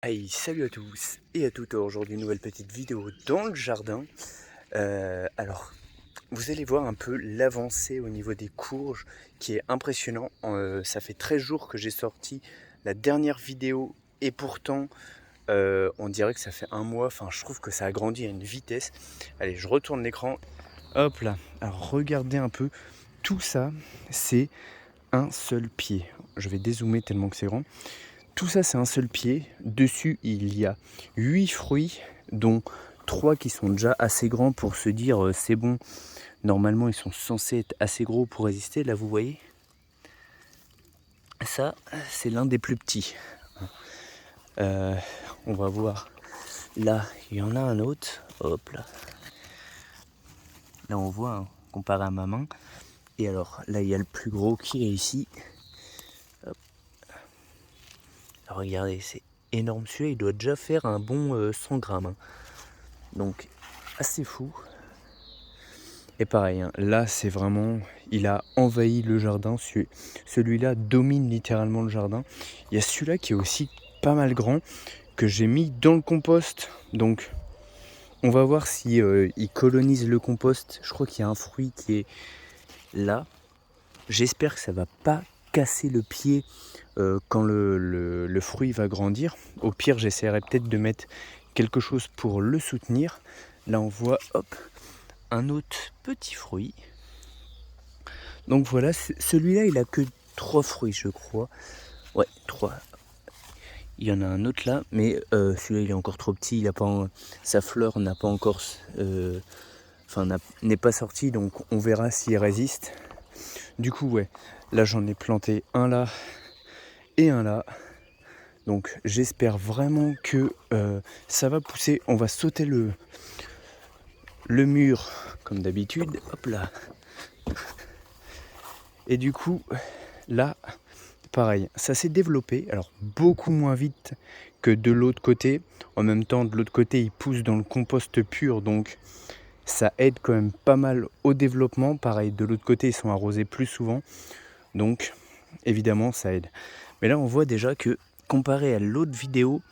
Hey, salut à tous et à toutes, aujourd'hui une nouvelle petite vidéo dans le jardin. Alors, vous allez voir un peu l'avancée au niveau des courges qui est impressionnant. Ça fait 13 jours que j'ai sorti la dernière vidéo et pourtant on dirait que ça fait un mois. Enfin, je trouve que ça a grandi à une vitesse. Allez, je retourne l'écran. Hop là, alors regardez un peu, tout ça c'est un seul pied. Je vais dézoomer tellement que c'est grand. Tout ça, c'est un seul pied. Dessus, il y a 8 fruits, dont 3 qui sont déjà assez grands pour se dire c'est bon. Normalement, ils sont censés être assez gros pour résister. Là, vous voyez, ça, c'est l'un des plus petits. Euh, on va voir. Là, il y en a un autre. Hop là. Là, on voit, hein, comparé à ma main. Et alors, là, il y a le plus gros qui est ici. Hop. Alors, regardez, c'est énorme. Celui-là, il doit déjà faire un bon 100 grammes. Hein. Donc, assez fou. Et pareil, hein, là c'est vraiment, il a envahi le jardin, celui-là domine littéralement le jardin. Il y a celui-là qui est aussi pas mal grand, que j'ai mis dans le compost. Donc on va voir si il colonise le compost. Je crois qu'il y a un fruit qui est là. J'espère que ça va pas casser le pied quand le fruit va grandir. Au pire, j'essaierai peut-être de mettre quelque chose pour le soutenir. Là on voit, hop, un autre petit fruit. Donc voilà, celui-là il a que 3 fruits je crois. Ouais, 3. Il y en a un autre là, mais celui-là il est encore trop petit, il a pas, sa fleur n'a pas encore, n'est pas sortie, donc on verra s'il résiste. Du coup ouais, là j'en ai planté un là et un là. Donc j'espère vraiment que ça va pousser. On va sauter le mur comme d'habitude. Hop là. Et du coup, là, pareil, ça s'est développé, alors beaucoup moins vite que de l'autre côté. En même temps, de l'autre côté, il pousse dans le compost pur, donc ça aide quand même pas mal au développement. Pareil, de l'autre côté, ils sont arrosés plus souvent, donc évidemment, ça aide. Mais là, on voit déjà que, comparé à l'autre vidéo,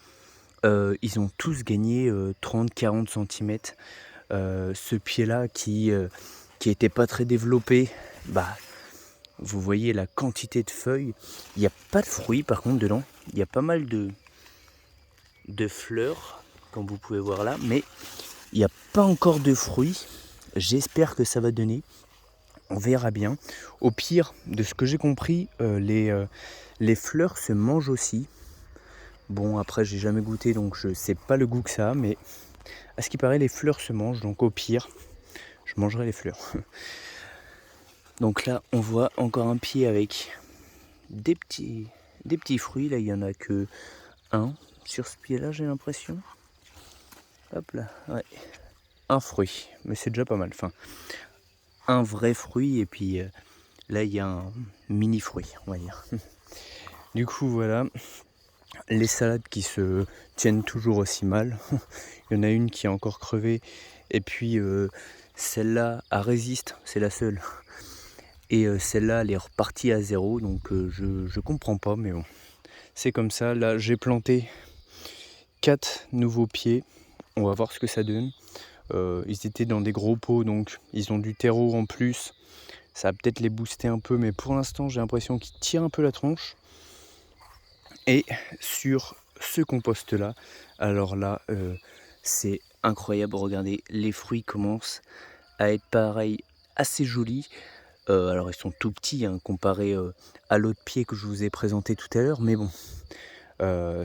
ils ont tous gagné 30-40 cm. Ce pied-là qui était pas très développé, bah vous voyez la quantité de feuilles. Il n'y a pas de fruits par contre dedans. Il y a pas mal de fleurs, comme vous pouvez voir là, mais il n'y a pas encore de fruits. J'espère que ça va donner. On verra bien. Au pire, de ce que j'ai compris, les fleurs se mangent aussi. Bon, après, j'ai jamais goûté, donc je sais pas le goût que ça a, mais à ce qui paraît, les fleurs se mangent, donc au pire, je mangerai les fleurs. Donc là, on voit encore un pied avec des petits fruits. Là, il y en a que un sur ce pied là, j'ai l'impression. Hop là, ouais, un fruit, mais c'est déjà pas mal. Enfin, un vrai fruit, et puis là il y a un mini fruit, on va dire. Du coup voilà, les salades qui se tiennent toujours aussi mal. Il y en a une qui est encore crevée, et puis celle-là elle résiste, c'est la seule. Et celle-là elle est repartie à zéro, donc je comprends pas, mais bon, c'est comme ça. Là j'ai planté 4 nouveaux pieds, on va voir ce que ça donne. Ils étaient dans des gros pots, donc ils ont du terreau en plus. Ça va peut-être les booster un peu, mais pour l'instant j'ai l'impression qu'ils tirent un peu la tronche. Et sur ce compost là, alors là c'est incroyable, regardez, les fruits commencent à être pareil, assez jolis. Alors ils sont tout petits hein, comparé à l'autre pied que je vous ai présenté tout à l'heure, mais bon,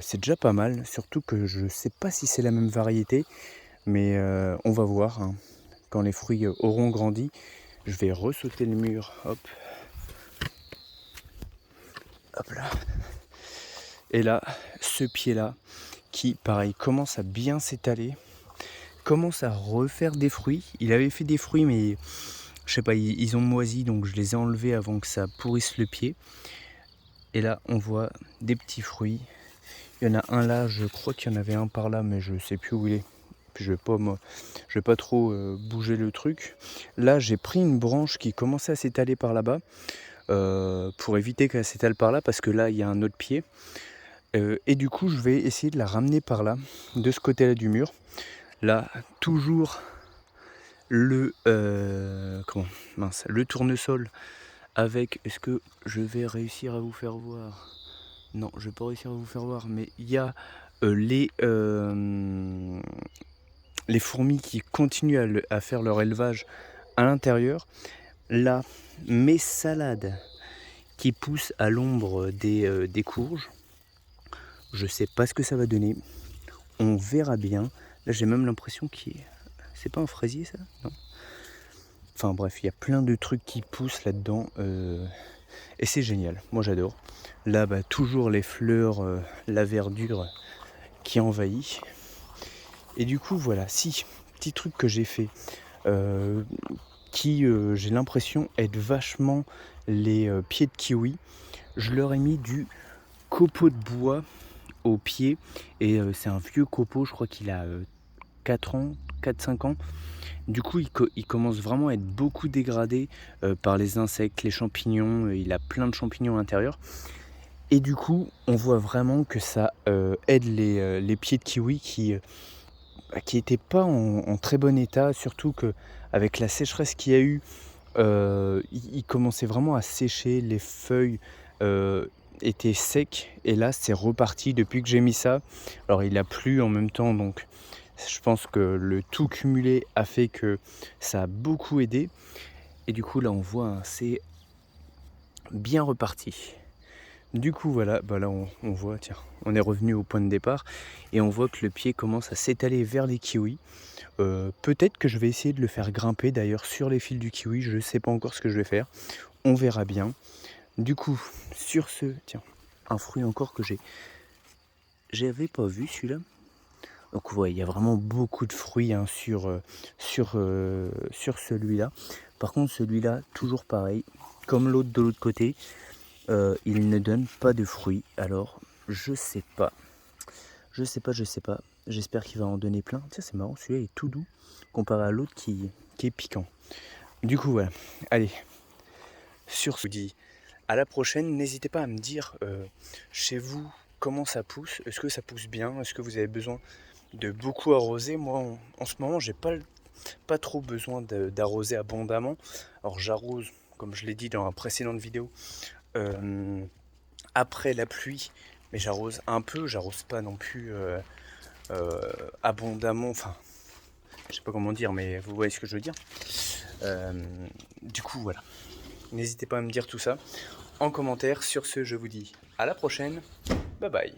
c'est déjà pas mal, surtout que je sais pas si c'est la même variété, mais on va voir hein. Quand les fruits auront grandi, je vais ressauter le mur, hop, hop là. Et là, ce pied-là, qui pareil commence à bien s'étaler, commence à refaire des fruits. Il avait fait des fruits, mais je sais pas, ils ont moisi, donc je les ai enlevés avant que ça pourrisse le pied. Et là, on voit des petits fruits. Il y en a un là, je crois qu'il y en avait un par là, mais je sais plus où il est. Puis je vais pas trop bouger le truc. Là, j'ai pris une branche qui commençait à s'étaler par là-bas pour éviter qu'elle s'étale par là, parce que là, il y a un autre pied. Et du coup, je vais essayer de la ramener par là, de ce côté-là du mur. Là, toujours le le tournesol avec. Est-ce que je vais réussir à vous faire voir? Non, je vais pas réussir à vous faire voir, mais il y a les fourmis qui continuent à faire leur élevage à l'intérieur. Là, mes salades qui poussent à l'ombre des courges. Je sais pas ce que ça va donner. On verra bien. Là, j'ai même l'impression qu'il est... C'est pas un fraisier, ça? Non. Enfin bref, il y a plein de trucs qui poussent là-dedans. Et c'est génial. Moi, j'adore. Là, bah, toujours les fleurs, la verdure qui envahit. Et du coup, voilà. Si, petit truc que j'ai fait, qui, j'ai l'impression, aide vachement les pieds de kiwi. Je leur ai mis du copeau de bois au pied. Et c'est un vieux copeau, je crois qu'il a 4 ans, 4-5 ans. Du coup, il commence vraiment à être beaucoup dégradé par les insectes, les champignons. Il a plein de champignons à l'intérieur. Et du coup, on voit vraiment que ça aide les pieds de kiwi qui n'étaient pas en très bon état. Surtout qu'avec la sécheresse qu'il y a eu, il commençait vraiment à sécher. Les feuilles étaient secs. Et là, c'est reparti depuis que j'ai mis ça. Alors, il a plu en même temps, donc... Je pense que le tout cumulé a fait que ça a beaucoup aidé. Et du coup, là, on voit, hein, c'est bien reparti. Du coup, voilà, bah là, on voit, tiens, on est revenu au point de départ. Et on voit que le pied commence à s'étaler vers les kiwis. Peut-être que je vais essayer de le faire grimper, d'ailleurs, sur les fils du kiwi. Je ne sais pas encore ce que je vais faire. On verra bien. Du coup, sur ce... Tiens, un fruit encore que j'avais pas vu, celui-là. Donc ouais, il y a vraiment beaucoup de fruits hein, sur celui-là. Par contre, celui-là, toujours pareil, comme l'autre de l'autre côté, il ne donne pas de fruits. Alors, je sais pas. Je sais pas. J'espère qu'il va en donner plein. Tiens, c'est marrant, celui-là est tout doux comparé à l'autre qui est piquant. Du coup, voilà. Allez, sur ce, je vous dis à la prochaine. N'hésitez pas à me dire chez vous comment ça pousse. Est-ce que ça pousse bien? Est-ce que vous avez besoin de beaucoup arroser? Moi en ce moment j'ai pas trop besoin d'arroser abondamment. Alors j'arrose, comme je l'ai dit dans la précédente vidéo, après la pluie, mais j'arrose un peu, j'arrose pas non plus abondamment, enfin je sais pas comment dire, mais vous voyez ce que je veux dire. Du coup voilà, n'hésitez pas à me dire tout ça en commentaire. Sur ce, je vous dis à la prochaine, bye bye.